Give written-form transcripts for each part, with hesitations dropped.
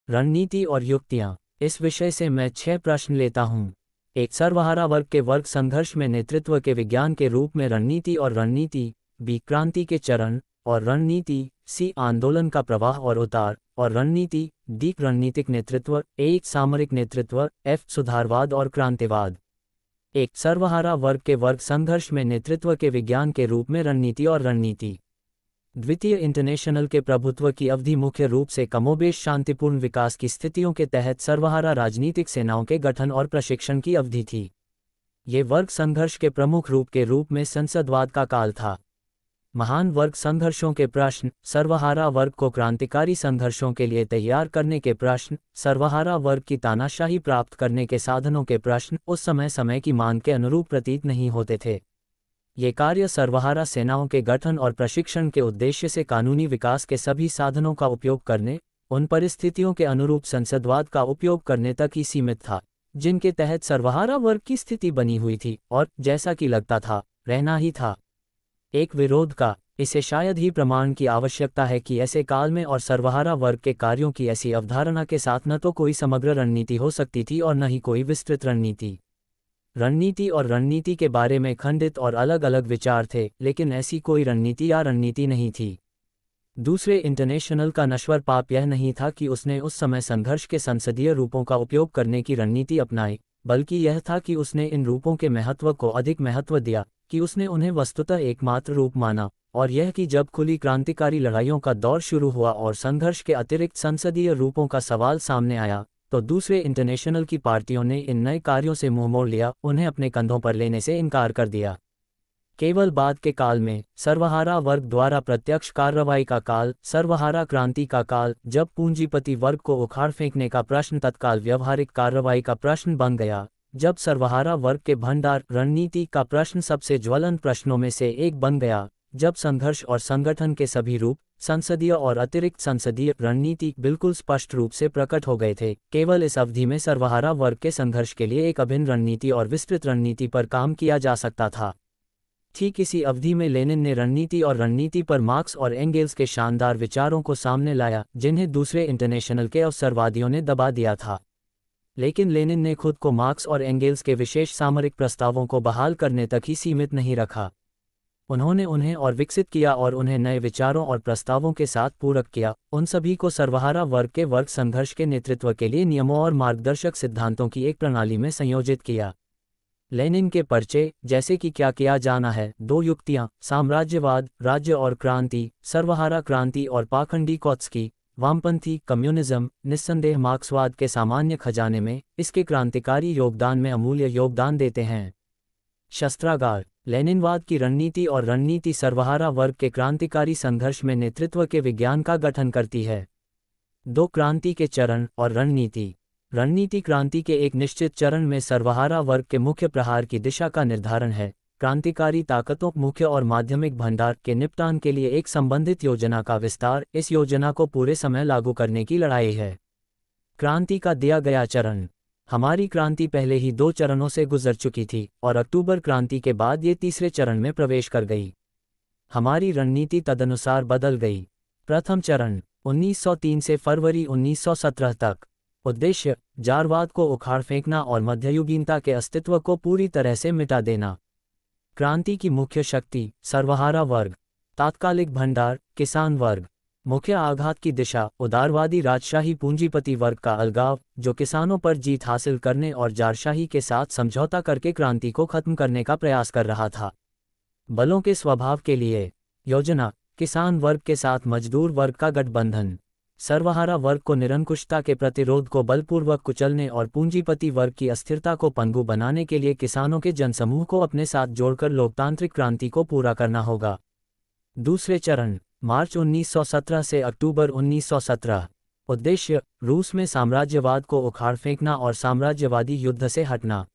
रणनीति और युक्तियां। इस विषय से मैं 6 प्रश्न लेता हूं। एक, सर्वहारा वर्ग के वर्ग संघर्ष में नेतृत्व के विज्ञान के रूप में रणनीति और रणनीति। बी, क्रांति के चरण और रणनीति। सी, आंदोलन का प्रवाह और उतार और रणनीति। डी, रणनीतिक नेतृत्व। ए, सामरिक नेतृत्व। एफ, सुधारवाद और क्रांतिवाद। एक, सर्वहारा वर्ग के वर्ग संघर्ष में नेतृत्व के विज्ञान के रूप में रणनीति और रणनीति। द्वितीय इंटरनेशनल के प्रभुत्व की अवधि मुख्य रूप से कमोबेश शांतिपूर्ण विकास की स्थितियों के तहत सर्वहारा राजनीतिक सेनाओं के गठन और प्रशिक्षण की अवधि थी। ये वर्ग संघर्ष के प्रमुख रूप के रूप में संसदवाद का काल था। महान वर्ग संघर्षों के प्रश्न। सर्वहारा वर्ग को क्रांतिकारी संघर्षों के लिए तैयार करने के प्रश्न। सर्वहारा वर्ग की तानाशाही प्राप्त करने के साधनों के प्रश्न उस समय की मांग के अनुरूप प्रतीत नहीं होते थे। ये कार्य सर्वहारा सेनाओं के गठन और प्रशिक्षण के उद्देश्य से कानूनी विकास के सभी साधनों का उपयोग करने, उन परिस्थितियों के अनुरूप संसदवाद का उपयोग करने तक ही सीमित था जिनके तहत सर्वहारा वर्ग की स्थिति बनी हुई थी और, जैसा कि लगता था, रहना ही था। एक विरोध का। इसे शायद ही प्रमाण की आवश्यकता है कि ऐसे काल में और सर्वहारा वर्ग के कार्यों की ऐसी अवधारणा के साथ न तो कोई समग्र रणनीति हो सकती थी और न ही कोई विस्तृत रणनीति। रणनीति और रणनीति के बारे में खंडित और अलग अलग विचार थे, लेकिन ऐसी कोई रणनीति या रणनीति नहीं थी। दूसरे इंटरनेशनल का नश्वर पाप यह नहीं था कि उसने उस समय संघर्ष के संसदीय रूपों का उपयोग करने की रणनीति अपनाई, बल्कि यह था कि उसने इन रूपों के महत्व को अधिक महत्व दिया, कि उसने उन्हें वस्तुतः एकमात्र रूप माना, और यह कि जब खुली क्रांतिकारी लड़ाइयों का दौर शुरू हुआ और संघर्ष के अतिरिक्त संसदीय रूपों का सवाल सामने आया, तो दूसरे इंटरनेशनल की पार्टियों ने इन नए कार्यों से मुंह मोड़ लिया, उन्हें अपने कंधों पर लेने से इनकार कर दिया। केवल बाद के काल में सर्वहारा वर्ग द्वारा प्रत्यक्ष कार्रवाई का काल, सर्वहारा क्रांति का काल, जब पूंजीपति वर्ग को उखाड़ फेंकने का प्रश्न तत्काल व्यवहारिक कार्रवाई का प्रश्न बन गया, जब सर्वहारा वर्ग के भंडार रणनीति का प्रश्न सबसे ज्वलंत प्रश्नों में से एक बन गया, जब संघर्ष और संगठन के सभी रूप, संसदीय और अतिरिक्त संसदीय रणनीति बिल्कुल स्पष्ट रूप से प्रकट हो गए थे, केवल इस अवधि में सर्वहारा वर्ग के संघर्ष के लिए एक अभिन्न रणनीति और विस्तृत रणनीति पर काम किया जा सकता था। ठीक इसी अवधि में लेनिन ने रणनीति और रणनीति पर मार्क्स और एंगेल्स के शानदार विचारों को सामने लाया, जिन्हें दूसरे इंटरनेशनल के अवसरवादियों ने दबा दिया था। लेकिन लेनिन ने खुद को मार्क्स और एंगेल्स के विशेष सामरिक प्रस्तावों को बहाल करने तक ही सीमित नहीं रखा। उन्होंने उन्हें और विकसित किया और उन्हें नए विचारों और प्रस्तावों के साथ पूरक किया, उन सभी को सर्वहारा वर्ग के वर्ग संघर्ष के नेतृत्व के लिए नियमों और मार्गदर्शक सिद्धांतों की एक प्रणाली में संयोजित किया। लेनिन के पर्चे, जैसे कि क्या किया जाना है, 2 युक्तियां, साम्राज्यवाद, राज्य और क्रांति, सर्वहारा क्रांति और पाखंडी कौत्स्की, वामपंथी, कम्युनिज्म, निस्संदेह मार्क्सवाद के सामान्य खजाने में इसके क्रांतिकारी योगदान में अमूल्य योगदान देते हैं। शस्त्रागार। लेनिनवाद की रणनीति और रणनीति सर्वहारा वर्ग के क्रांतिकारी संघर्ष में नेतृत्व के विज्ञान का गठन करती है। 2 क्रांति के चरण और रणनीति। रणनीति क्रांति के एक निश्चित चरण में सर्वहारा वर्ग के मुख्य प्रहार की दिशा का निर्धारण है, क्रांतिकारी ताकतों, मुख्य और माध्यमिक भंडार के निपटान के लिए एक संबंधित योजना का विस्तार, इस योजना को पूरे समय लागू करने की लड़ाई है। क्रांति का दिया गया चरण। हमारी क्रांति पहले ही 2 चरणों से गुजर चुकी थी और अक्टूबर क्रांति के बाद ये तीसरे चरण में प्रवेश कर गई। हमारी रणनीति तदनुसार बदल गई। प्रथम चरण 1903 से फरवरी 1917 तक। उद्देश्य, जारवाद को उखाड़ फेंकना और मध्ययुगीनता के अस्तित्व को पूरी तरह से मिटा देना। क्रांति की मुख्य शक्ति, सर्वहारा वर्ग। तात्कालिक भंडार, किसान वर्ग। मुख्य आघात की दिशा, उदारवादी राजशाही पूंजीपति वर्ग का अलगाव, जो किसानों पर जीत हासिल करने और जारशाही के साथ समझौता करके क्रांति को खत्म करने का प्रयास कर रहा था। बलों के स्वभाव के लिए योजना, किसान वर्ग के साथ मजदूर वर्ग का गठबंधन। सर्वहारा वर्ग को निरंकुशता के प्रतिरोध को बलपूर्वक कुचलने और पूंजीपति वर्ग की अस्थिरता को पनगु बनाने के लिए किसानों के जनसमूह को अपने साथ जोड़कर लोकतांत्रिक क्रांति को पूरा करना होगा। दूसरे चरण, मार्च 1917 से अक्टूबर 1917। उद्देश्य, रूस में साम्राज्यवाद को उखाड़ फेंकना और साम्राज्यवादी युद्ध से हटना।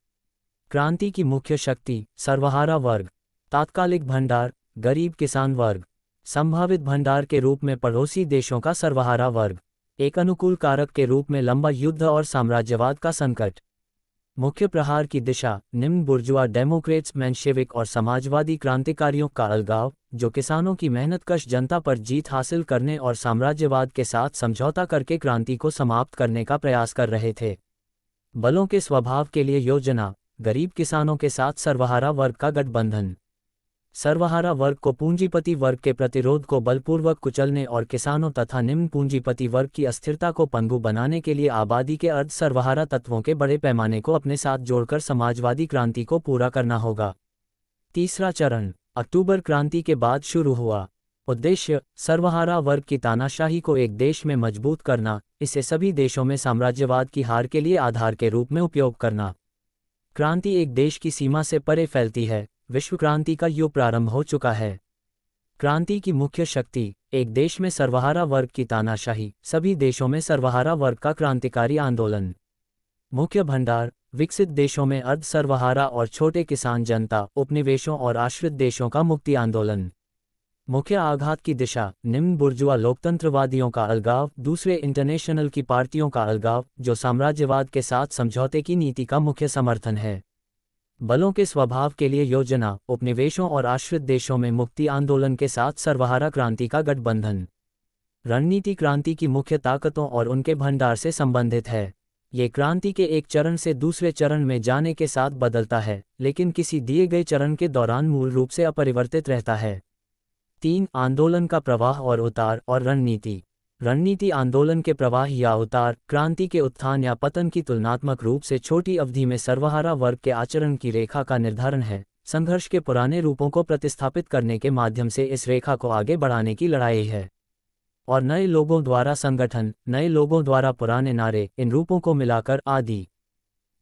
क्रांति की मुख्य शक्ति, सर्वहारा वर्ग। तात्कालिक भंडार, गरीब किसान वर्ग। संभावित भंडार के रूप में पड़ोसी देशों का सर्वहारा वर्ग। एक अनुकूल कारक के रूप में लंबा युद्ध और साम्राज्यवाद का संकट। मुख्य प्रहार की दिशा, निम्न बुर्जुआ डेमोक्रेट्स, मेंशेविक और समाजवादी क्रांतिकारियों का अलगाव, जो किसानों की मेहनतकश जनता पर जीत हासिल करने और साम्राज्यवाद के साथ समझौता करके क्रांति को समाप्त करने का प्रयास कर रहे थे। बलों के स्वभाव के लिए योजना, गरीब किसानों के साथ सर्वहारा वर्ग का गठबंधन। सर्वहारा वर्ग को पूंजीपति वर्ग के प्रतिरोध को बलपूर्वक कुचलने और किसानों तथा निम्न पूंजीपति वर्ग की अस्थिरता को पनगु बनाने के लिए आबादी के अर्ध सर्वहारा तत्वों के बड़े पैमाने को अपने साथ जोड़कर समाजवादी क्रांति को पूरा करना होगा। तीसरा चरण अक्टूबर क्रांति के बाद शुरू हुआ। उद्देश्य, सर्वहारा वर्ग की तानाशाही को एक देश में मजबूत करना, इसे सभी देशों में साम्राज्यवाद की हार के लिए आधार के रूप में उपयोग करना। क्रांति एक देश की सीमा से परे फैलती है, विश्व क्रांति का युग प्रारंभ हो चुका है। क्रांति की मुख्य शक्ति, एक देश में सर्वहारा वर्ग की तानाशाही, सभी देशों में सर्वहारा वर्ग का क्रांतिकारी आंदोलन। मुख्य भंडार, विकसित देशों में अर्ध सर्वहारा और छोटे किसान जनता, उपनिवेशों और आश्रित देशों का मुक्ति आंदोलन। मुख्य आघात की दिशा, निम्न बुर्जुआ लोकतंत्रवादियों का अलगाव, दूसरे इंटरनेशनल की पार्टियों का अलगाव, जो साम्राज्यवाद के साथ समझौते की नीति का मुख्य समर्थन है। बलों के स्वभाव के लिए योजना, उपनिवेशों और आश्रित देशों में मुक्ति आंदोलन के साथ सर्वहारा क्रांति का गठबंधन। रणनीति क्रांति की मुख्य ताकतों और उनके भंडार से संबंधित है। ये क्रांति के एक चरण से दूसरे चरण में जाने के साथ बदलता है, लेकिन किसी दिए गए चरण के दौरान मूल रूप से अपरिवर्तित रहता है। 3. आंदोलन का प्रवाह और उतार और रणनीति। रणनीति आंदोलन के प्रवाह या उतार, क्रांति के उत्थान या पतन की तुलनात्मक रूप से छोटी अवधि में सर्वहारा वर्ग के आचरण की रेखा का निर्धारण है। संघर्ष के पुराने रूपों को प्रतिस्थापित करने के माध्यम से इस रेखा को आगे बढ़ाने की लड़ाई है। और नए लोगों द्वारा संगठन, नए लोगों द्वारा पुराने नारे, इन रूपों को मिलाकर आदि।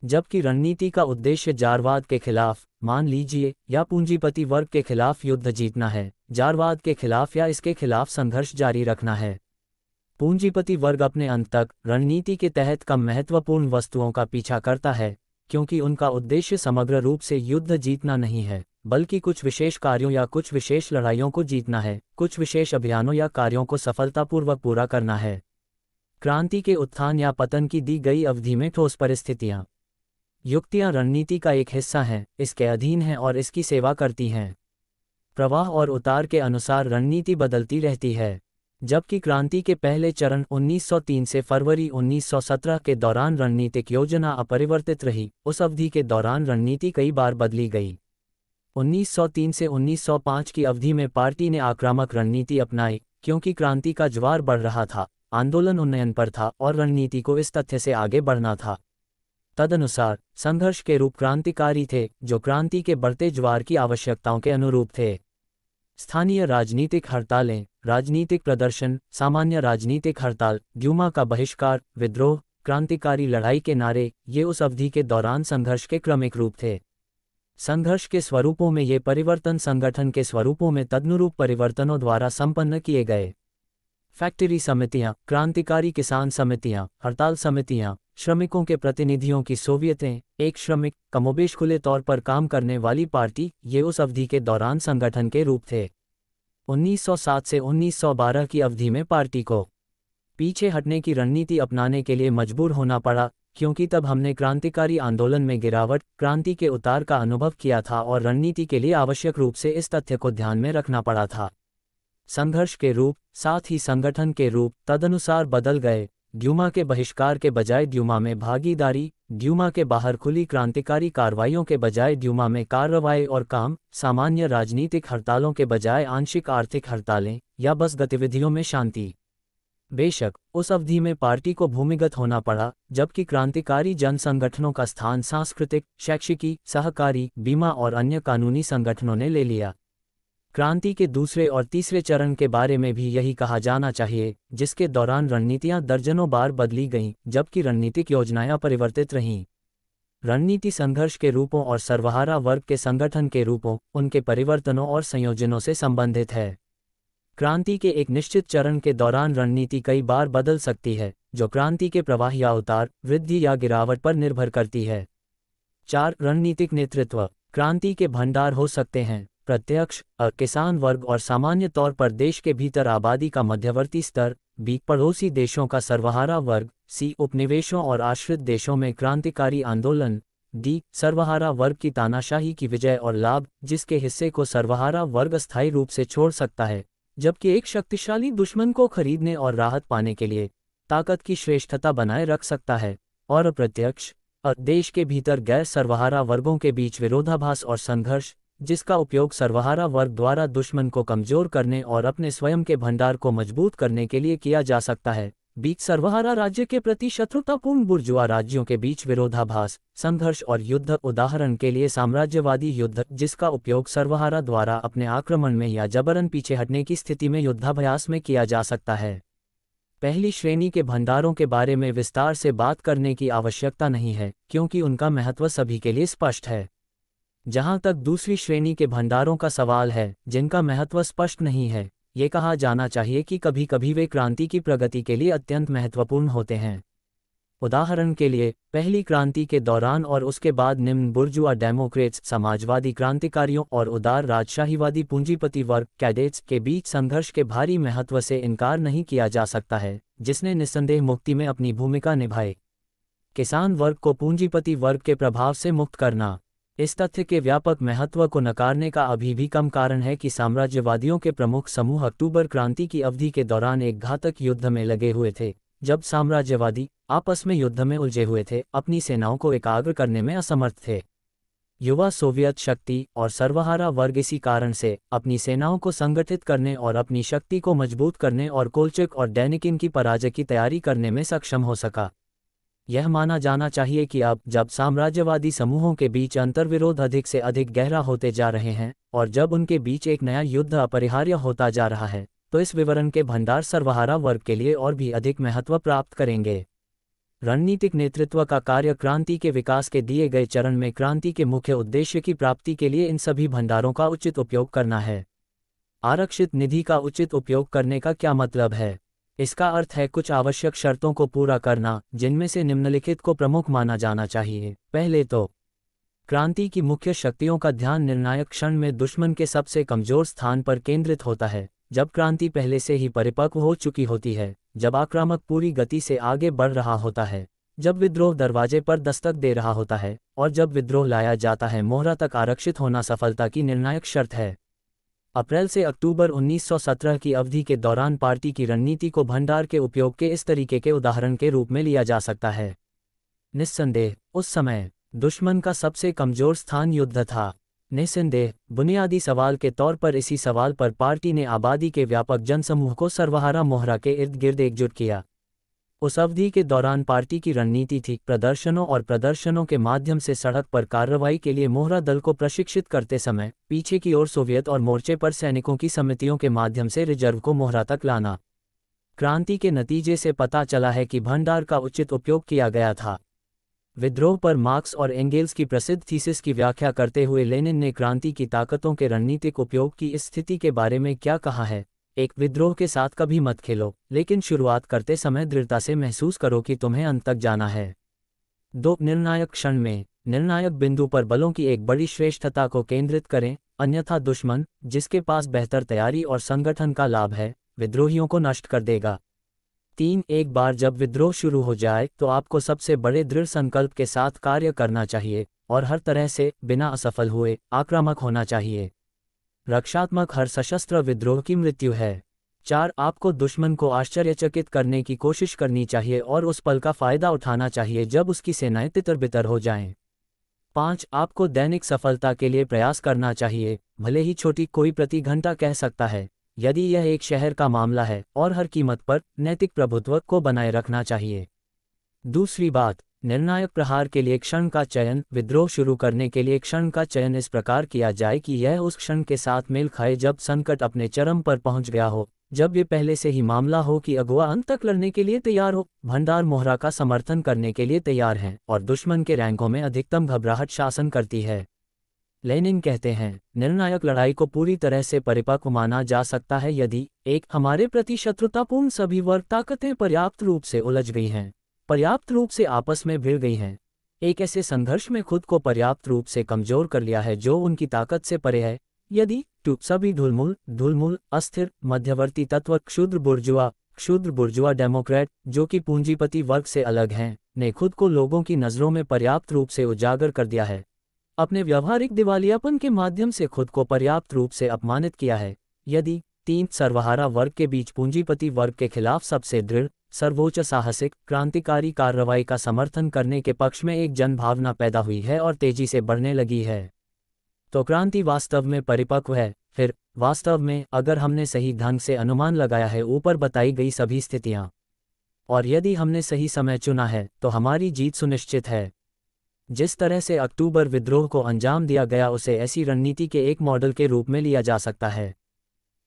जबकि रणनीति का उद्देश्य जारवाद के खिलाफ, मान लीजिए, या पूंजीपति वर्ग के खिलाफ युद्ध जीतना है, जारवाद के खिलाफ या इसके खिलाफ संघर्ष जारी रखना है। पूंजीपति वर्ग अपने अंत तक रणनीति के तहत कम महत्वपूर्ण वस्तुओं का पीछा करता है, क्योंकि उनका उद्देश्य समग्र रूप से युद्ध जीतना नहीं है, बल्कि कुछ विशेष कार्यों या कुछ विशेष लड़ाइयों को जीतना है, कुछ विशेष अभियानों या कार्यों को सफलतापूर्वक पूरा करना है। क्रांति के उत्थान या पतन की दी गई अवधि में ठोस परिस्थितियां, युक्तियां रणनीति का एक हिस्सा हैं, इसके अधीन हैं और इसकी सेवा करती हैं। प्रवाह और उतार के अनुसार रणनीति बदलती रहती है। जबकि क्रांति के पहले चरण 1903 से फरवरी 1917 के दौरान रणनीतिक योजना अपरिवर्तित रही, उस अवधि के दौरान रणनीति कई बार बदली गई। 1903 से 1905 की अवधि में पार्टी ने आक्रामक रणनीति अपनाई, क्योंकि क्रांति का ज्वार बढ़ रहा था, आंदोलन उन्नयन पर था और रणनीति को इस तथ्य से आगे बढ़ना था। तदनुसार संघर्ष के रूप क्रांतिकारी थे, जो क्रांति के बढ़ते ज्वार की आवश्यकताओं के अनुरूप थे। स्थानीय राजनीतिक हड़तालें, राजनीतिक प्रदर्शन, सामान्य राजनीतिक हड़ताल, ड्यूमा का बहिष्कार, विद्रोह, क्रांतिकारी लड़ाई के नारे, ये उस अवधि के दौरान संघर्ष के क्रमिक रूप थे। संघर्ष के स्वरूपों में ये परिवर्तन संगठन के स्वरूपों में तदनुरूप परिवर्तनों द्वारा संपन्न किए गए। फैक्ट्री समितियां, क्रांतिकारी किसान समितियां, हड़ताल समितियां, श्रमिकों के प्रतिनिधियों की सोवियतें, एक श्रमिक, कमोबेश खुले तौर पर काम करने वाली पार्टी, ये उस अवधि के दौरान संगठन के रूप थे। 1907 से 1912 की अवधि में पार्टी को पीछे हटने की रणनीति अपनाने के लिए मजबूर होना पड़ा, क्योंकि तब हमने क्रांतिकारी आंदोलन में गिरावट, क्रांति के उतार का अनुभव किया था और रणनीति के लिए आवश्यक रूप से इस तथ्य को ध्यान में रखना पड़ा था। संघर्ष के रूप, साथ ही संगठन के रूप तदनुसार बदल गए। ड्यूमा के बहिष्कार के बजाय ड्यूमा में भागीदारी, ड्यूमा के बाहर खुली क्रांतिकारी कार्रवाइयों के बजाय ड्यूमा में कार्रवाई और काम, सामान्य राजनीतिक हड़तालों के बजाय आंशिक आर्थिक हड़तालें, या बस गतिविधियों में शांति। बेशक उस अवधि में पार्टी को भूमिगत होना पड़ा, जबकि क्रांतिकारी जन संगठनों का स्थान सांस्कृतिक, शैक्षिकी, सहकारी, बीमा और अन्य कानूनी संगठनों ने ले लिया। क्रांति के दूसरे और तीसरे चरण के बारे में भी यही कहा जाना चाहिए, जिसके दौरान रणनीतियां दर्जनों बार बदली गईं, जबकि रणनीतिक योजनाएं अपरिवर्तित रहीं। रणनीति संघर्ष के रूपों और सर्वहारा वर्ग के संगठन के रूपों, उनके परिवर्तनों और संयोजनों से संबंधित है। क्रांति के एक निश्चित चरण के दौरान रणनीति कई बार बदल सकती है, जो क्रांति के प्रवाह या उतार, वृद्धि या गिरावट पर निर्भर करती है। 4. रणनीतिक नेतृत्व। क्रांति के भंडार हो सकते हैं प्रत्यक्ष, किसान वर्ग और सामान्य तौर पर देश के भीतर आबादी का मध्यवर्ती स्तर, बी. पड़ोसी देशों का सर्वहारा वर्ग, सी. उपनिवेशों और आश्रित देशों में क्रांतिकारी आंदोलन, डी सर्वहारा वर्ग की तानाशाही की विजय और लाभ, जिसके हिस्से को सर्वहारा वर्ग अस्थायी रूप से छोड़ सकता है, जबकि एक शक्तिशाली दुश्मन को खरीदने और राहत पाने के लिए ताकत की श्रेष्ठता बनाए रख सकता है। और अप्रत्यक्ष देश के भीतर गैर सर्वहारा वर्गों के बीच विरोधाभास और संघर्ष, जिसका उपयोग सर्वहारा वर्ग द्वारा दुश्मन को कमजोर करने और अपने स्वयं के भंडार को मजबूत करने के लिए किया जा सकता है। बीच सर्वहारा राज्य के प्रति शत्रुतापूर्ण बुर्जुआ राज्यों के बीच विरोधाभास, संघर्ष और युद्ध, उदाहरण के लिए साम्राज्यवादी युद्ध, जिसका उपयोग सर्वहारा द्वारा अपने आक्रमण में या जबरन पीछे हटने की स्थिति में युद्धाभ्यास में किया जा सकता है। पहली श्रेणी के भंडारों के बारे में विस्तार से बात करने की आवश्यकता नहीं है, क्योंकि उनका महत्व सभी के लिए स्पष्ट है। जहां तक दूसरी श्रेणी के भंडारों का सवाल है, जिनका महत्व स्पष्ट नहीं है, ये कहा जाना चाहिए कि कभी कभी वे क्रांति की प्रगति के लिए अत्यंत महत्वपूर्ण होते हैं। उदाहरण के लिए, पहली क्रांति के दौरान और उसके बाद निम्न बुर्जुआ डेमोक्रेट्स, समाजवादी क्रांतिकारियों और उदार राजशाहीवादी पूंजीपति वर्ग कैडेट्स के बीच संघर्ष के भारी महत्व से इनकार नहीं किया जा सकता है, जिसने निस्संदेह मुक्ति में अपनी भूमिका निभाई। किसान वर्ग को पूंजीपति वर्ग के प्रभाव से मुक्त करना। इस तथ्य के व्यापक महत्व को नकारने का अभी भी कम कारण है कि साम्राज्यवादियों के प्रमुख समूह अक्टूबर क्रांति की अवधि के दौरान एक घातक युद्ध में लगे हुए थे, जब साम्राज्यवादी आपस में युद्ध में उलझे हुए थे, अपनी सेनाओं को एकाग्र करने में असमर्थ थे। युवा सोवियत शक्ति और सर्वहारा वर्ग इसी कारण से अपनी सेनाओं को संगठित करने और अपनी शक्ति को मजबूत करने और कोल्चक और डेनिकिन की पराजय की तैयारी करने में सक्षम हो सका। यह माना जाना चाहिए कि अब जब साम्राज्यवादी समूहों के बीच अंतर्विरोध अधिक से अधिक गहरा होते जा रहे हैं और जब उनके बीच एक नया युद्ध अपरिहार्य होता जा रहा है, तो इस विवरण के भंडार सर्वहारा वर्ग के लिए और भी अधिक महत्व प्राप्त करेंगे। रणनीतिक नेतृत्व का कार्य क्रांति के विकास के दिए गए चरण में क्रांति के मुख्य उद्देश्य की प्राप्ति के लिए इन सभी भंडारों का उचित उपयोग करना है। आरक्षित निधि का उचित उपयोग करने का क्या मतलब है? इसका अर्थ है कुछ आवश्यक शर्तों को पूरा करना, जिनमें से निम्नलिखित को प्रमुख माना जाना चाहिए। पहले तो, क्रांति की मुख्य शक्तियों का ध्यान निर्णायक क्षण में दुश्मन के सबसे कमजोर स्थान पर केंद्रित होता है, जब क्रांति पहले से ही परिपक्व हो चुकी होती है, जब आक्रामक पूरी गति से आगे बढ़ रहा होता है, जब विद्रोह दरवाजे पर दस्तक दे रहा होता है और जब विद्रोह लाया जाता है। मोहरा तक आरक्षित होना सफलता की निर्णायक शर्त है। अप्रैल से अक्टूबर 1917 की अवधि के दौरान पार्टी की रणनीति को भंडार के उपयोग के इस तरीके के उदाहरण के रूप में लिया जा सकता है। निस्संदेह उस समय दुश्मन का सबसे कमजोर स्थान युद्ध था। निस्संदेह बुनियादी सवाल के तौर पर इसी सवाल पर पार्टी ने आबादी के व्यापक जनसमूह को सर्वहारा मोहरा के इर्द गिर्द एकजुट किया। उस अवधि के दौरान पार्टी की रणनीति थी प्रदर्शनों और प्रदर्शनों के माध्यम से सड़क पर कार्रवाई के लिए मोहरा दल को प्रशिक्षित करते समय पीछे की ओर सोवियत और मोर्चे पर सैनिकों की समितियों के माध्यम से रिजर्व को मोहरा तक लाना। क्रांति के नतीजे से पता चला है कि भंडार का उचित उपयोग किया गया था। विद्रोह पर मार्क्स और एंगेल्स की प्रसिद्ध थीसिस की व्याख्या करते हुए लेनिन ने क्रांति की ताकतों के रणनीतिक उपयोग की इस स्थिति के बारे में क्या कहा है? एक, विद्रोह के साथ कभी मत खेलो, लेकिन शुरुआत करते समय दृढ़ता से महसूस करो कि तुम्हें अंत तक जाना है। 2, निर्णायक क्षण में निर्णायक बिंदु पर बलों की एक बड़ी श्रेष्ठता को केंद्रित करें, अन्यथा दुश्मन, जिसके पास बेहतर तैयारी और संगठन का लाभ है, विद्रोहियों को नष्ट कर देगा। 3, एक बार जब विद्रोह शुरू हो जाए तो आपको सबसे बड़े दृढ़ संकल्प के साथ कार्य करना चाहिए और हर तरह से बिना असफल हुए आक्रामक होना चाहिए। रक्षात्मक हर सशस्त्र विद्रोह की मृत्यु है। 4, आपको दुश्मन को आश्चर्यचकित करने की कोशिश करनी चाहिए और उस पल का फायदा उठाना चाहिए जब उसकी सेनाएं तितर-बितर हो जाएं। 5, आपको दैनिक सफलता के लिए प्रयास करना चाहिए, भले ही छोटी, कोई प्रति घंटा कह सकता है, यदि यह एक शहर का मामला है, और हर कीमत पर नैतिक प्रभुत्व को बनाए रखना चाहिए। दूसरी बात, निर्णायक प्रहार के लिए क्षण का चयन। विद्रोह शुरू करने के लिए क्षण का चयन इस प्रकार किया जाए कि यह उस क्षण के साथ मेल खाए जब संकट अपने चरम पर पहुंच गया हो, जब ये पहले से ही मामला हो कि अगुआ अंत तक लड़ने के लिए तैयार हो, भंडार मोहरा का समर्थन करने के लिए तैयार हैं और दुश्मन के रैंकों में अधिकतम घबराहट शासन करती है। लेनिन कहते हैं, निर्णायक लड़ाई को पूरी तरह से परिपक्व माना जा सकता है यदि 1, हमारे प्रति शत्रुतापूर्ण सभी वर्ग ताकतें पर्याप्त रूप से उलझ गई हैं, पर्याप्त रूप से आपस में भिड़ गई हैं, एक ऐसे संघर्ष में खुद को पर्याप्त रूप से कमजोर कर लिया है जो उनकी ताकत से परे है। यदि 2, सभी ढुलमुल अस्थिर मध्यवर्ती तत्व, क्षुद्र बुर्जुआ डेमोक्रेट, जो कि पूंजीपति वर्ग से अलग हैं, ने खुद को लोगों की नज़रों में पर्याप्त रूप से उजागर कर दिया है, अपने व्यावहारिक दिवालियापन के माध्यम से खुद को पर्याप्त रूप से अपमानित किया है। यदि 3 सर्वहारा वर्ग के बीच पूंजीपति वर्ग के खिलाफ सबसे दृढ़, सर्वोच्च साहसिक, क्रांतिकारी कार्रवाई का समर्थन करने के पक्ष में एक जनभावना पैदा हुई है और तेजी से बढ़ने लगी है, तो क्रांति वास्तव में परिपक्व है। फिर वास्तव में अगर हमने सही ढंग से अनुमान लगाया है ऊपर बताई गई सभी स्थितियां, और यदि हमने सही समय चुना है, तो हमारी जीत सुनिश्चित है। जिस तरह से अक्टूबर विद्रोह को अंजाम दिया गया उसे ऐसी रणनीति के एक मॉडल के रूप में लिया जा सकता है।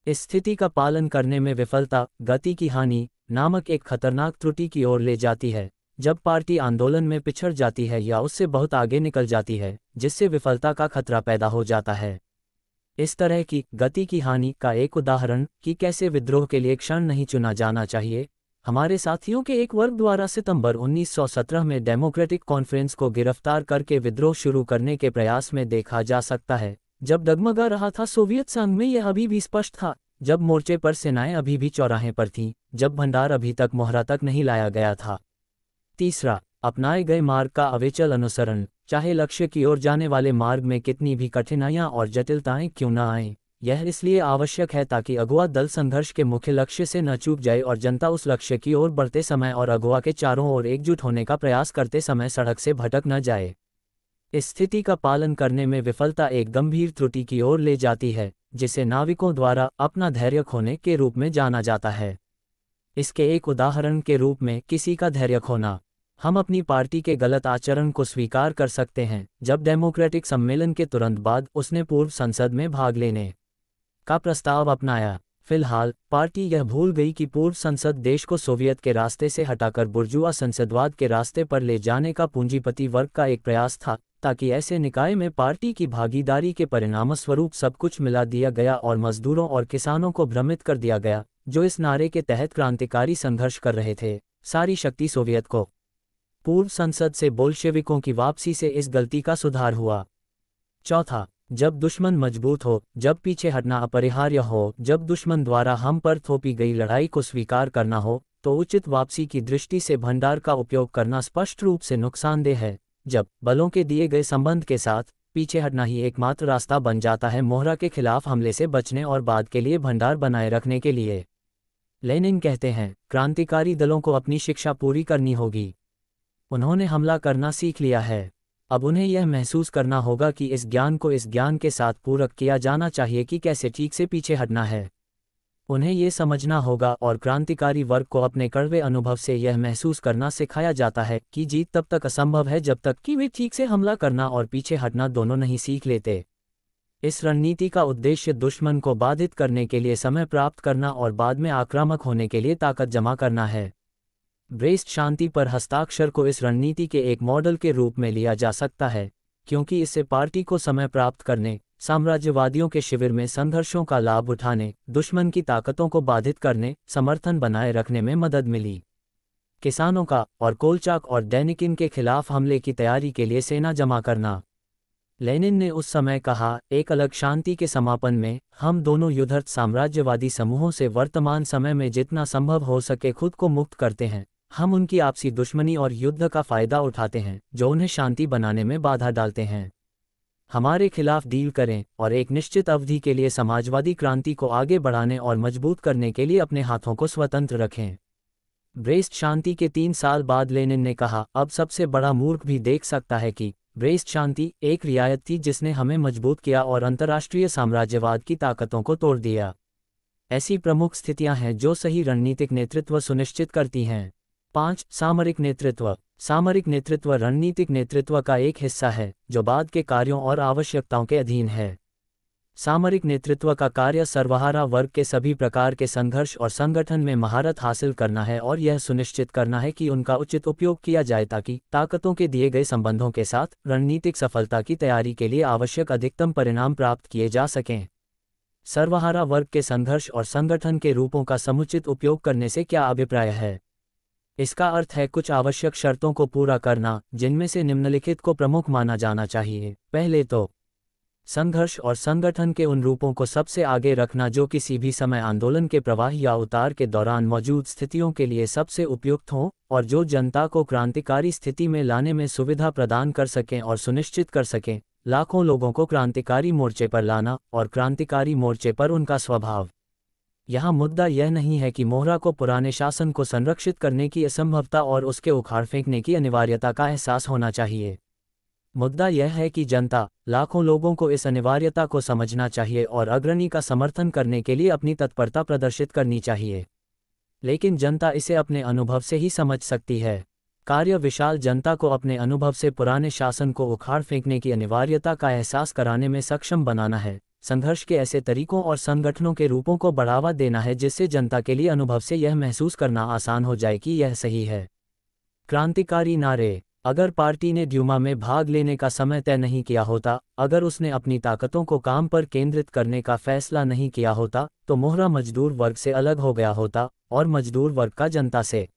इस स्थिति का पालन करने में विफलता गति की हानि नामक एक खतरनाक त्रुटि की ओर ले जाती है, जब पार्टी आंदोलन में पिछड़ जाती है या उससे बहुत आगे निकल जाती है, जिससे विफलता का खतरा पैदा हो जाता है। इस तरह की गति की हानि का एक उदाहरण कि कैसे विद्रोह के लिए क्षण नहीं चुना जाना चाहिए, हमारे साथियों के एक वर्ग द्वारा सितंबर 1917 में डेमोक्रेटिक कॉन्फ्रेंस को गिरफ्तार करके विद्रोह शुरू करने के प्रयास में देखा जा सकता है। जब डगमगा रहा था सोवियत संघ में यह अभी भी स्पष्ट था, जब मोर्चे पर सेनाएं अभी भी चौराहे पर थीं, जब भंडार अभी तक मोहरा तक नहीं लाया गया था। तीसरा, अपनाए गए मार्ग का अविचल अनुसरण, चाहे लक्ष्य की ओर जाने वाले मार्ग में कितनी भी कठिनाइयां और जटिलताएं क्यों न आएं। यह इसलिए आवश्यक है ताकि अगुआ दल संघर्ष के मुख्य लक्ष्य से न चूक जाए और जनता उस लक्ष्य की ओर बढ़ते समय और अगुआ के चारों ओर एकजुट होने का प्रयास करते समय सड़क से भटक न जाए। इस स्थिति का पालन करने में विफलता एक गंभीर त्रुटि की ओर ले जाती है, जिसे नाविकों द्वारा अपना धैर्य खोने के रूप में जाना जाता है। इसके एक उदाहरण के रूप में किसी का धैर्य खोना, हम अपनी पार्टी के गलत आचरण को स्वीकार कर सकते हैं जब डेमोक्रेटिक सम्मेलन के तुरंत बाद उसने पूर्व संसद में भाग लेने का प्रस्ताव अपनाया। फिलहाल पार्टी यह भूल गई कि पूर्व संसद देश को सोवियत के रास्ते से हटाकर बुर्जुआ संसदवाद के रास्ते पर ले जाने का पूंजीपति वर्ग का एक प्रयास था, ताकि ऐसे निकाय में पार्टी की भागीदारी के परिणामस्वरूप सब कुछ मिला दिया गया और मजदूरों और किसानों को भ्रमित कर दिया गया, जो इस नारे के तहत क्रांतिकारी संघर्ष कर रहे थे, सारी शक्ति सोवियत को। पूर्व संसद से बोल्शेविकों की वापसी से इस गलती का सुधार हुआ। चौथा, जब दुश्मन मजबूत हो, जब पीछे हटना अपरिहार्य हो, जब दुश्मन द्वारा हम पर थोपी गई लड़ाई को स्वीकार करना हो, तो उचित वापसी की दृष्टि से भंडार का उपयोग करना स्पष्ट रूप से नुकसानदेह है। जब बलों के दिए गए संबंध के साथ पीछे हटना ही एकमात्र रास्ता बन जाता है मोहरा के खिलाफ हमले से बचने और बाद के लिए भंडार बनाए रखने के लिए। लेनिन कहते हैं, क्रांतिकारी दलों को अपनी शिक्षा पूरी करनी होगी। उन्होंने हमला करना सीख लिया है, अब उन्हें यह महसूस करना होगा कि इस ज्ञान को इस ज्ञान के साथ पूरक किया जाना चाहिए कि कैसे ठीक से पीछे हटना है। उन्हें ये समझना होगा और क्रांतिकारी वर्ग को अपने कड़वे अनुभव से यह महसूस करना सिखाया जाता है कि जीत तब तक असंभव है जब तक कि वे ठीक से हमला करना और पीछे हटना दोनों नहीं सीख लेते। इस रणनीति का उद्देश्य दुश्मन को बाधित करने के लिए समय प्राप्त करना और बाद में आक्रामक होने के लिए ताकत जमा करना है। ब्रेस्ट शांति पर हस्ताक्षर को इस रणनीति के एक मॉडल के रूप में लिया जा सकता है, क्योंकि इससे पार्टी को समय प्राप्त करने, साम्राज्यवादियों के शिविर में संघर्षों का लाभ उठाने, दुश्मन की ताकतों को बाधित करने, समर्थन बनाए रखने में मदद मिली। किसानों का और कोलचाक और डेनिकिन के खिलाफ हमले की तैयारी के लिए सेना जमा करना। लेनिन ने उस समय कहा, एक अलग शांति के समापन में हम दोनों युद्धरत साम्राज्यवादी समूहों से वर्तमान समय में जितना संभव हो सके खुद को मुक्त करते हैं। हम उनकी आपसी दुश्मनी और युद्ध का फायदा उठाते हैं जो उन्हें शांति बनाने में बाधा डालते हैं। हमारे खिलाफ डील करें और एक निश्चित अवधि के लिए समाजवादी क्रांति को आगे बढ़ाने और मजबूत करने के लिए अपने हाथों को स्वतंत्र रखें। ब्रेस्ट शांति के 3 साल बाद लेनिन ने कहा, अब सबसे बड़ा मूर्ख भी देख सकता है कि ब्रेस्ट शांति एक रियायत थी जिसने हमें मजबूत किया और अंतर्राष्ट्रीय साम्राज्यवाद की ताकतों को तोड़ दिया। ऐसी प्रमुख स्थितियां हैं जो सही रणनीतिक नेतृत्व सुनिश्चित करती हैं। 5. सामरिक नेतृत्व। सामरिक नेतृत्व रणनीतिक नेतृत्व का एक हिस्सा है जो बाद के कार्यों और आवश्यकताओं के अधीन है। सामरिक नेतृत्व का कार्य सर्वहारा वर्ग के सभी प्रकार के संघर्ष और संगठन में महारत हासिल करना है और यह सुनिश्चित करना है कि उनका उचित उपयोग किया जाए ताकि ताकतों के दिए गए संबंधों के साथ रणनीतिक सफलता की तैयारी के लिए आवश्यक अधिकतम परिणाम प्राप्त किए जा सकें। सर्वहारा वर्ग के संघर्ष और संगठन के रूपों का समुचित उपयोग करने से क्या अभिप्राय है? इसका अर्थ है कुछ आवश्यक शर्तों को पूरा करना, जिनमें से निम्नलिखित को प्रमुख माना जाना चाहिए। पहले तो संघर्ष और संगठन के उन रूपों को सबसे आगे रखना जो किसी भी समय आंदोलन के प्रवाह या उतार के दौरान मौजूद स्थितियों के लिए सबसे उपयुक्त हों और जो जनता को क्रांतिकारी स्थिति में लाने में सुविधा प्रदान कर सकें और सुनिश्चित कर सकें लाखों लोगों को क्रांतिकारी मोर्चे पर लाना और क्रांतिकारी मोर्चे पर उनका स्वभाव। यहाँ मुद्दा यह नहीं है कि मोहरा को पुराने शासन को संरक्षित करने की असंभवता और उसके उखाड़ फेंकने की अनिवार्यता का एहसास होना चाहिए। मुद्दा यह है कि जनता, लाखों लोगों को इस अनिवार्यता को समझना चाहिए और अग्रणी का समर्थन करने के लिए अपनी तत्परता प्रदर्शित करनी चाहिए। लेकिन जनता इसे अपने अनुभव से ही समझ सकती है। कार्य विशाल जनता को अपने अनुभव से पुराने शासन को उखाड़ फेंकने की अनिवार्यता का एहसास कराने में सक्षम बनाना है। संघर्ष के ऐसे तरीकों और संगठनों के रूपों को बढ़ावा देना है जिससे जनता के लिए अनुभव से यह महसूस करना आसान हो जाए कि यह सही है। क्रांतिकारी नारे। अगर पार्टी ने ड्यूमा में भाग लेने का समय तय नहीं किया होता, अगर उसने अपनी ताकतों को काम पर केंद्रित करने का फैसला नहीं किया होता, तो मोहरा मजदूर वर्ग से अलग हो गया होता और मजदूर वर्ग का जनता से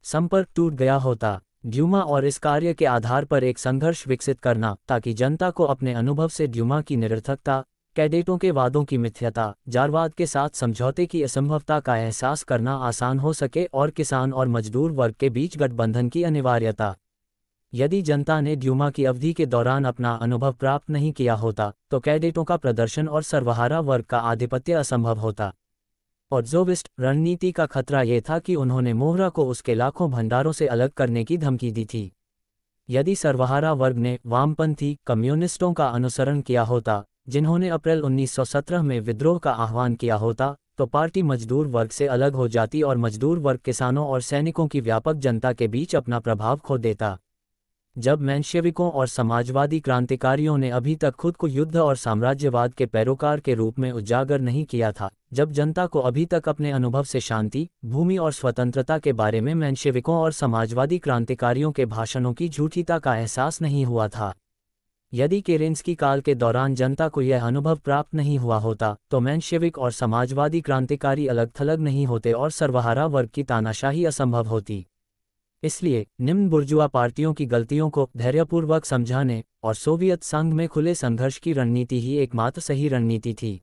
संपर्क टूट गया होता। ड्यूमा और इस कार्य के आधार पर एक संघर्ष विकसित करना ताकि जनता को अपने अनुभव से ड्यूमा की निरर्थकता, कैडेटों के वादों की मिथ्याता, जारवाद के साथ समझौते की असंभवता का एहसास करना आसान हो सके और किसान और मजदूर वर्ग के बीच गठबंधन की अनिवार्यता। यदि जनता ने ड्यूमा की अवधि के दौरान अपना अनुभव प्राप्त नहीं किया होता, तो कैडेटों का प्रदर्शन और सर्वहारा वर्ग का आधिपत्य असंभव होता। और जोविस्ट रणनीति का खतरा ये था कि उन्होंने मोहरा को उसके लाखों भंडारों से अलग करने की धमकी दी थी। यदि सर्वहारा वर्ग ने वामपंथी कम्युनिस्टों का अनुसरण किया होता, जिन्होंने अप्रैल 1917 में विद्रोह का आह्वान किया होता, तो पार्टी मजदूर वर्ग से अलग हो जाती और मजदूर वर्ग किसानों और सैनिकों की व्यापक जनता के बीच अपना प्रभाव खो देता। जब मेंशेविकों और समाजवादी क्रांतिकारियों ने अभी तक खुद को युद्ध और साम्राज्यवाद के पैरोकार के रूप में उजागर नहीं किया था, जब जनता को अभी तक अपने अनुभव से शांति, भूमि और स्वतंत्रता के बारे में मेंशेविकों और समाजवादी क्रांतिकारियों के भाषणों की झूठीता का एहसास नहीं हुआ था, यदि केरेंस्की काल के दौरान जनता को यह अनुभव प्राप्त नहीं हुआ होता, तो मेंशेविक और समाजवादी क्रांतिकारी अलग थलग नहीं होते और सर्वहारा वर्ग की तानाशाही असंभव होती। इसलिए निम्न बुर्जुआ पार्टियों की गलतियों को धैर्यपूर्वक समझाने और सोवियत संघ में खुले संघर्ष की रणनीति ही एकमात्र सही रणनीति थी।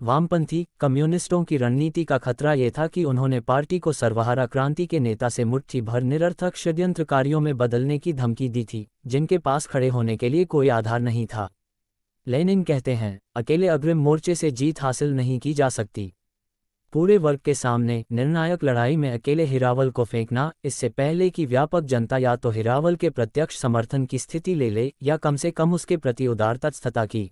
वामपंथी कम्युनिस्टों की रणनीति का खतरा ये था कि उन्होंने पार्टी को सर्वहारा क्रांति के नेता से मुट्ठी भर निरर्थक षड्यंत्रकारियों में बदलने की धमकी दी थी, जिनके पास खड़े होने के लिए कोई आधार नहीं था। लेनिन कहते हैं, अकेले अग्रिम मोर्चे से जीत हासिल नहीं की जा सकती। पूरे वर्ग के सामने निर्णायक लड़ाई में अकेले हिरावल को फेंकना, इससे पहले कि व्यापक जनता या तो हिरावल के प्रत्यक्ष समर्थन की स्थिति ले ले या कम से कम उसके प्रति उदार तत्स्थता की,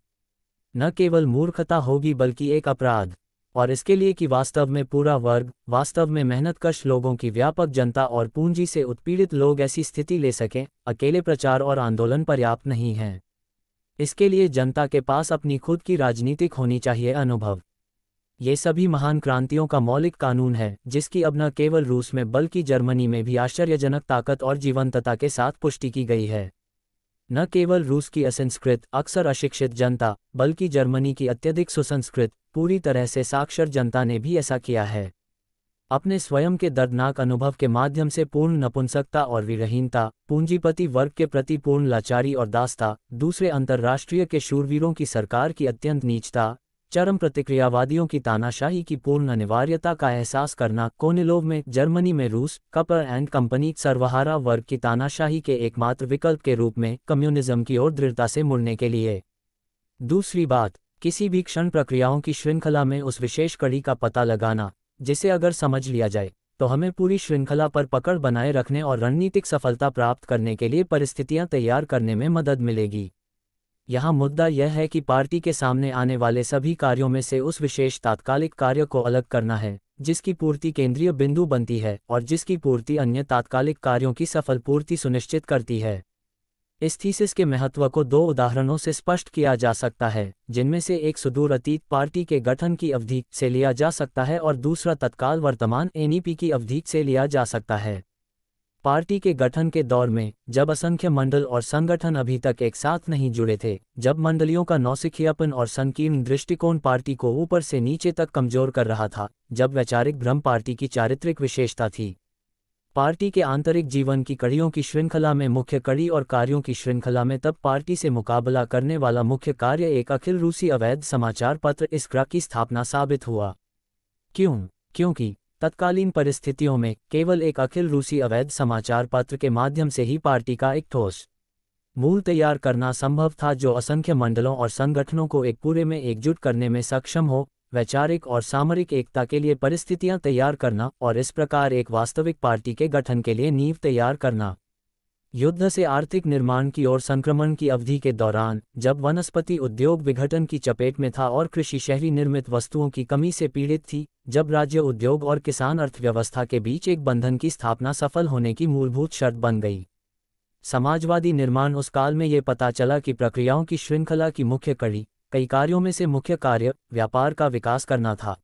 न केवल मूर्खता होगी बल्कि एक अपराध। और इसके लिए कि वास्तव में पूरा वर्ग, वास्तव में मेहनतकश लोगों की व्यापक जनता और पूंजी से उत्पीड़ित लोग ऐसी स्थिति ले सकें, अकेले प्रचार और आंदोलन पर्याप्त नहीं हैं। इसके लिए जनता के पास अपनी खुद की राजनीतिक होनी चाहिए अनुभव। ये सभी महान क्रांतियों का मौलिक कानून है, जिसकी अब न केवल रूस में बल्कि जर्मनी में भी आश्चर्यजनक ताकत और जीवंतता के साथ पुष्टि की गई है। न केवल रूस की असंस्कृत, अक्सर अशिक्षित जनता, बल्कि जर्मनी की अत्यधिक सुसंस्कृत, पूरी तरह से साक्षर जनता ने भी ऐसा किया है। अपने स्वयं के दर्दनाक अनुभव के माध्यम से पूर्ण नपुंसकता और विरहीनता, पूंजीपति वर्ग के प्रति पूर्ण लाचारी और दासता, दूसरे अंतर्राष्ट्रीय के शूरवीरों की सरकार की अत्यंत नीचता, चरम प्रतिक्रियावादियों की तानाशाही की पूर्ण अनिवार्यता का एहसास करना, कोनिलोव में जर्मनी में रूस, कपर एंड कंपनी सर्वहारा वर्ग की तानाशाही के एकमात्र विकल्प के रूप में कम्युनिज्म की ओर दृढ़ता से मुड़ने के लिए। दूसरी बात, किसी भी क्षण प्रक्रियाओं की श्रृंखला में उस विशेष कड़ी का पता लगाना, जिसे अगर समझ लिया जाए तो हमें पूरी श्रृंखला पर पकड़ बनाए रखने और रणनीतिक सफलता प्राप्त करने के लिए परिस्थितियां तैयार करने में मदद मिलेगी। यहाँ मुद्दा यह है कि पार्टी के सामने आने वाले सभी कार्यों में से उस विशेष तात्कालिक कार्य को अलग करना है, जिसकी पूर्ति केंद्रीय बिंदु बनती है और जिसकी पूर्ति अन्य तात्कालिक कार्यों की सफल पूर्ति सुनिश्चित करती है। इस थीसिस के महत्व को दो उदाहरणों से स्पष्ट किया जा सकता है, जिनमें से एक सुदूर अतीत पार्टी के गठन की अवधि से लिया जा सकता है और दूसरा तत्काल वर्तमान एनईपी की अवधि से लिया जा सकता है। पार्टी के गठन के दौर में, जब असंख्य मंडल और संगठन अभी तक एक साथ नहीं जुड़े थे, जब मंडलियों का नौसिखियापन और संकीर्ण दृष्टिकोण पार्टी को ऊपर से नीचे तक कमजोर कर रहा था, जब वैचारिक भ्रम पार्टी की चारित्रिक विशेषता थी, पार्टी के आंतरिक जीवन की कड़ियों की श्रृंखला में मुख्य कड़ी और कार्यों की श्रृंखला में तब पार्टी से मुकाबला करने वाला मुख्य कार्य एक अखिल रूसी अवैध समाचार पत्र इस्क्रा की स्थापना साबित हुआ। क्यों? क्योंकि तत्कालीन परिस्थितियों में केवल एक अखिल रूसी अवैध समाचार पत्र के माध्यम से ही पार्टी का एक ठोस मूल तैयार करना संभव था जो असंख्य मंडलों और संगठनों को एक पूरे में एकजुट करने में सक्षम हो, वैचारिक और सामरिक एकता के लिए परिस्थितियां तैयार करना और इस प्रकार एक वास्तविक पार्टी के गठन के लिए नींव तैयार करना। युद्ध से आर्थिक निर्माण की ओर संक्रमण की अवधि के दौरान, जब वनस्पति उद्योग विघटन की चपेट में था और कृषि शहरी निर्मित वस्तुओं की कमी से पीड़ित थी, जब राज्य उद्योग और किसान अर्थव्यवस्था के बीच एक बंधन की स्थापना सफल होने की मूलभूत शर्त बन गई। समाजवादी निर्माण उस काल में ये पता चला कि प्रक्रियाओं की श्रृंखला की मुख्य कड़ी, कई कार्यों में से मुख्य कार्य व्यापार का विकास करना था।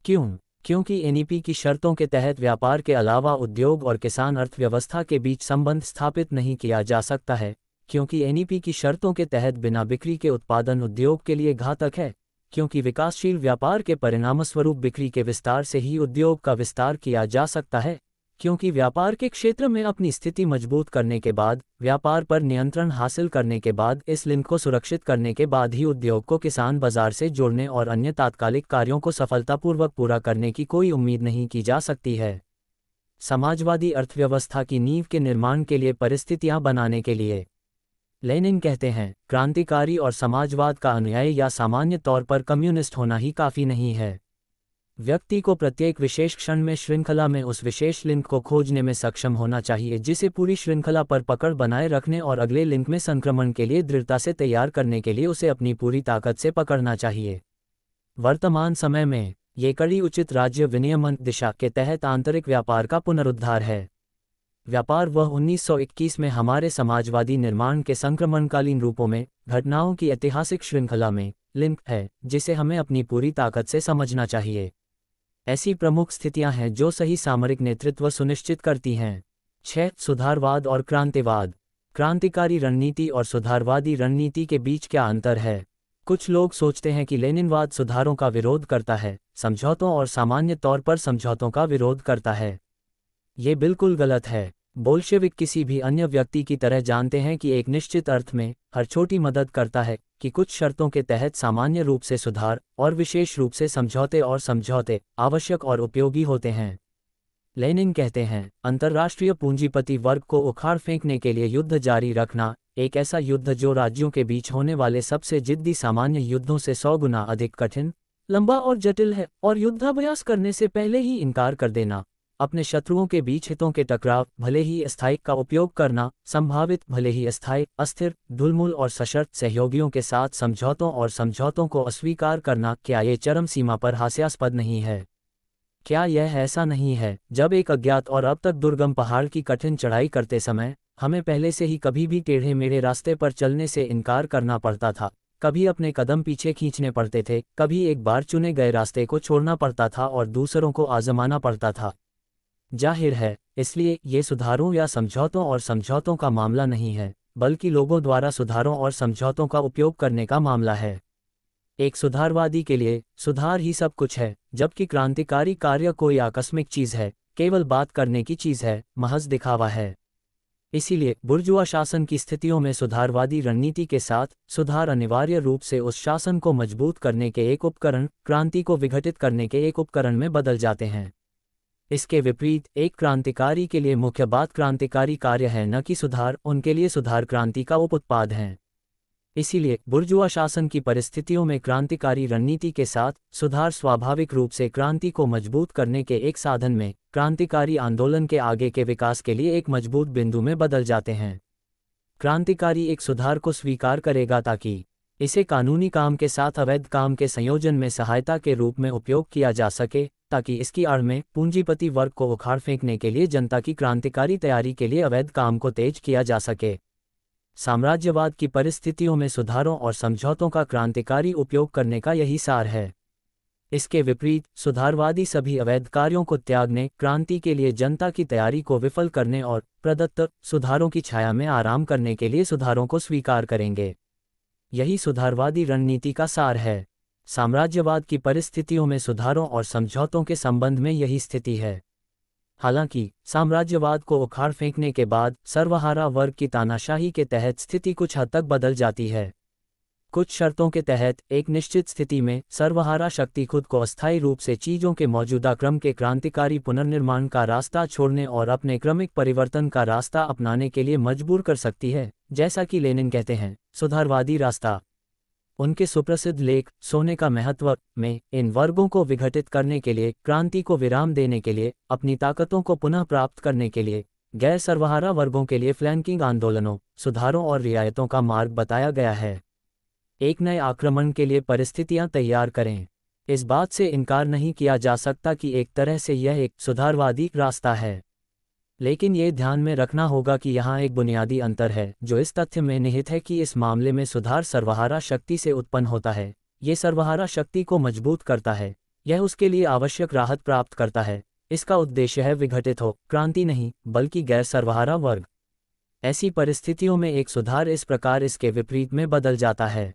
क्यों? क्योंकि एनईपी की शर्तों के तहत व्यापार के अलावा उद्योग और किसान अर्थव्यवस्था के बीच संबंध स्थापित नहीं किया जा सकता है, क्योंकि एनईपी की शर्तों के तहत बिना बिक्री के उत्पादन उद्योग के लिए घातक है, क्योंकि विकासशील व्यापार के परिणामस्वरूप बिक्री के विस्तार से ही उद्योग का विस्तार किया जा सकता है, क्योंकि व्यापार के क्षेत्र में अपनी स्थिति मजबूत करने के बाद, व्यापार पर नियंत्रण हासिल करने के बाद, इस लिंक को सुरक्षित करने के बाद ही उद्योग को किसान बाजार से जोड़ने और अन्य तात्कालिक कार्यों को सफलतापूर्वक पूरा करने की कोई उम्मीद नहीं की जा सकती है। समाजवादी अर्थव्यवस्था की नींव के निर्माण के लिए परिस्थितियां बनाने के लिए लेनिन कहते हैं, क्रांतिकारी और समाजवाद का अनुयायी या सामान्य तौर पर कम्युनिस्ट होना ही काफ़ी नहीं है। व्यक्ति को प्रत्येक विशेष क्षण में श्रृंखला में उस विशेष लिंक को खोजने में सक्षम होना चाहिए जिसे पूरी श्रृंखला पर पकड़ बनाए रखने और अगले लिंक में संक्रमण के लिए दृढ़ता से तैयार करने के लिए उसे अपनी पूरी ताकत से पकड़ना चाहिए। वर्तमान समय में ये कड़ी उचित राज्य विनियमन दिशा के तहत आंतरिक व्यापार का पुनरुद्धार है। व्यापार वह 1921 में हमारे समाजवादी निर्माण के संक्रमणकालीन रूपों में घटनाओं की ऐतिहासिक श्रृंखला में लिंक है जिसे हमें अपनी पूरी ताकत से समझना चाहिए। ऐसी प्रमुख स्थितियां हैं जो सही सामरिक नेतृत्व सुनिश्चित करती हैं। 6. सुधारवाद और क्रांतिवाद। क्रांतिकारी रणनीति और सुधारवादी रणनीति के बीच क्या अंतर है? कुछ लोग सोचते हैं कि लेनिनवाद सुधारों का विरोध करता है, समझौतों और सामान्य तौर पर समझौतों का विरोध करता है। ये बिल्कुल गलत है। बोल्शेविक किसी भी अन्य व्यक्ति की तरह जानते हैं कि एक निश्चित अर्थ में हर छोटी मदद करता है कि कुछ शर्तों के तहत सामान्य रूप से सुधार और विशेष रूप से समझौते आवश्यक और उपयोगी होते हैं। लेनिन कहते हैं, अंतर्राष्ट्रीय पूंजीपति वर्ग को उखाड़ फेंकने के लिए युद्ध जारी रखना, एक ऐसा युद्ध जो राज्यों के बीच होने वाले सबसे जिद्दी सामान्य युद्धों से 100 गुना अधिक कठिन, लंबा और जटिल है, और युद्धाभ्यास करने से पहले ही इनकार कर देना, अपने शत्रुओं के बीच हितों के टकराव भले ही अस्थायी का उपयोग करना, संभावित भले ही अस्थायी, अस्थिर, ढुलमुल और सशर्त सहयोगियों के साथ समझौतों और समझौतों को अस्वीकार करना, क्या ये चरम सीमा पर हास्यास्पद नहीं है? क्या यह ऐसा नहीं है, जब एक अज्ञात और अब तक दुर्गम पहाड़ की कठिन चढ़ाई करते समय हमें पहले से ही कभी भी टेढ़े मेढ़े रास्ते पर चलने से इनकार करना पड़ता था, कभी अपने कदम पीछे खींचने पड़ते थे, कभी एक बार चुने गए रास्ते को छोड़ना पड़ता था और दूसरों को आजमाना पड़ता था? जाहिर है, इसलिए ये सुधारों या समझौतों और समझौतों का मामला नहीं है, बल्कि लोगों द्वारा सुधारों और समझौतों का उपयोग करने का मामला है। एक सुधारवादी के लिए सुधार ही सब कुछ है, जबकि क्रांतिकारी कार्य कोई आकस्मिक चीज़ है, केवल बात करने की चीज़ है, महज दिखावा है। इसीलिए बुर्जुआ शासन की स्थितियों में सुधारवादी रणनीति के साथ सुधार अनिवार्य रूप से उस शासन को मजबूत करने के एक उपकरण, क्रांति को विघटित करने के एक उपकरण में बदल जाते हैं। इसके विपरीत, एक क्रांतिकारी के लिए मुख्य बात क्रांतिकारी कार्य है, न कि सुधार, उनके लिए सुधार क्रांति का उपउत्पाद है। इसीलिए बुर्जुआ शासन की परिस्थितियों में क्रांतिकारी रणनीति के साथ सुधार स्वाभाविक रूप से क्रांति को मजबूत करने के एक साधन में, क्रांतिकारी आंदोलन के आगे के विकास के लिए एक मजबूत बिंदु में बदल जाते हैं। क्रांतिकारी एक सुधार को स्वीकार करेगा ताकि इसे कानूनी काम के साथ अवैध काम के संयोजन में सहायता के रूप में उपयोग किया जा सके, ताकि इसकी आड़ में पूंजीपति वर्ग को उखाड़ फेंकने के लिए जनता की क्रांतिकारी तैयारी के लिए अवैध काम को तेज किया जा सके। साम्राज्यवाद की परिस्थितियों में सुधारों और समझौतों का क्रांतिकारी उपयोग करने का यही सार है। इसके विपरीत, सुधारवादी सभी अवैध कार्यों को त्यागने, क्रांति के लिए जनता की तैयारी को विफल करने और प्रदत्त सुधारों की छाया में आराम करने के लिए सुधारों को स्वीकार करेंगे। यही सुधारवादी रणनीति का सार है। साम्राज्यवाद की परिस्थितियों में सुधारों और समझौतों के संबंध में यही स्थिति है। हालांकि साम्राज्यवाद को उखाड़ फेंकने के बाद सर्वहारा वर्ग की तानाशाही के तहत स्थिति कुछ हद तक बदल जाती है। कुछ शर्तों के तहत एक निश्चित स्थिति में सर्वहारा शक्ति खुद को अस्थायी रूप से चीजों के मौजूदा क्रम के क्रांतिकारी पुनर्निर्माण का रास्ता छोड़ने और अपने क्रमिक परिवर्तन का रास्ता अपनाने के लिए मजबूर कर सकती है, जैसा कि लेनिन कहते हैं, सुधारवादी रास्ता। उनके सुप्रसिद्ध लेख सोने का महत्व में इन वर्गों को विघटित करने के लिए, क्रांति को विराम देने के लिए, अपनी ताकतों को पुनः प्राप्त करने के लिए गैर सर्वहारा वर्गों के लिए फ्लैंकिंग आंदोलनों, सुधारों और रियायतों का मार्ग बताया गया है। एक नए आक्रमण के लिए परिस्थितियां तैयार करें। इस बात से इनकार नहीं किया जा सकता कि एक तरह से यह एक सुधारवादी रास्ता है, लेकिन ये ध्यान में रखना होगा कि यहाँ एक बुनियादी अंतर है जो इस तथ्य में निहित है कि इस मामले में सुधार सर्वहारा शक्ति से उत्पन्न होता है। ये सर्वहारा शक्ति को मजबूत करता है, यह उसके लिए आवश्यक राहत प्राप्त करता है। इसका उद्देश्य है विघटित हो, क्रांति नहीं, बल्कि गैर सर्वहारा वर्ग। ऐसी परिस्थितियों में एक सुधार इस प्रकार इसके विपरीत में बदल जाता है।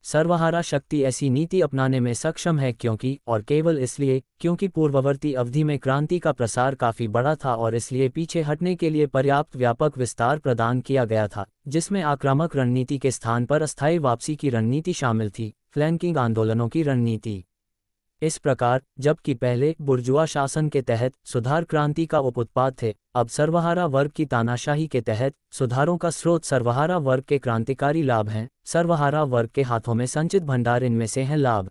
सर्वहारा शक्ति ऐसी नीति अपनाने में सक्षम है क्योंकि, और केवल इसलिए, क्योंकि पूर्ववर्ती अवधि में क्रांति का प्रसार काफी बड़ा था और इसलिए पीछे हटने के लिए पर्याप्त व्यापक विस्तार प्रदान किया गया था, जिसमें आक्रामक रणनीति के स्थान पर अस्थायी वापसी की रणनीति शामिल थी, फ्लैंकिंग आंदोलनों की रणनीति। इस प्रकार, जबकि पहले बुर्जुआ शासन के तहत सुधार क्रांति का उपउत्पाद थे, अब सर्वहारा वर्ग की तानाशाही के तहत सुधारों का स्रोत सर्वहारा वर्ग के क्रांतिकारी लाभ हैं। सर्वहारा वर्ग के हाथों में संचित भंडार इनमें से हैं लाभ।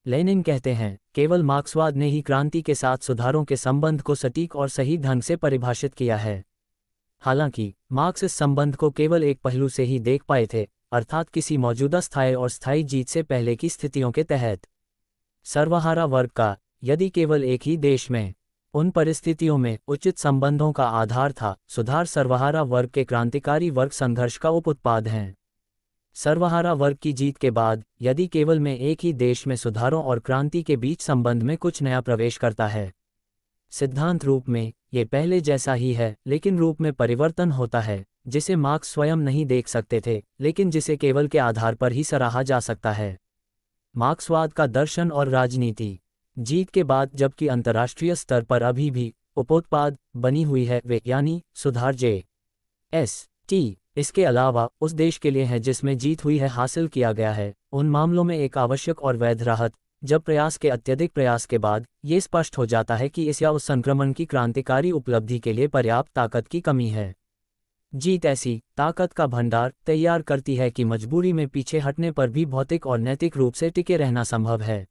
लेनिन कहते हैं, केवल मार्क्सवाद ने ही क्रांति के साथ सुधारों के संबंध को सटीक और सही ढंग से परिभाषित किया है। हालांकि मार्क्स इस संबंध को केवल एक पहलू से ही देख पाए थे, अर्थात किसी मौजूदा स्थायी और स्थायी जीत से पहले की स्थितियों के तहत सर्वहारा वर्ग का, यदि केवल एक ही देश में, उन परिस्थितियों में उचित संबंधों का आधार था। सुधार सर्वहारा वर्ग के क्रांतिकारी वर्ग संघर्ष का उपउत्पाद हैं। सर्वहारा वर्ग की जीत के बाद, यदि केवल में एक ही देश में सुधारों और क्रांति के बीच संबंध में कुछ नया प्रवेश करता है, सिद्धांत रूप में ये पहले जैसा ही है, लेकिन रूप में परिवर्तन होता है, जिसे मार्क्स स्वयं नहीं देख सकते थे, लेकिन जिसे केवल के आधार पर ही सराहा जा सकता है। मार्क्सवाद का दर्शन और राजनीति। जीत के बाद जबकि अंतर्राष्ट्रीय स्तर पर अभी भी उपोत्पाद बनी हुई है वे, यानी सुधार JST, इसके अलावा उस देश के लिए है जिसमें जीत हुई है, हासिल किया गया है, उन मामलों में एक आवश्यक और वैध राहत, जब प्रयास के अत्यधिक प्रयास के बाद ये स्पष्ट हो जाता है कि इस या उस संक्रमण की क्रांतिकारी उपलब्धि के लिए पर्याप्त ताकत की कमी है। जीत ऐसी ताकत का भंडार तैयार करती है कि मजबूरी में पीछे हटने पर भी भौतिक और नैतिक रूप से टिके रहना संभव है।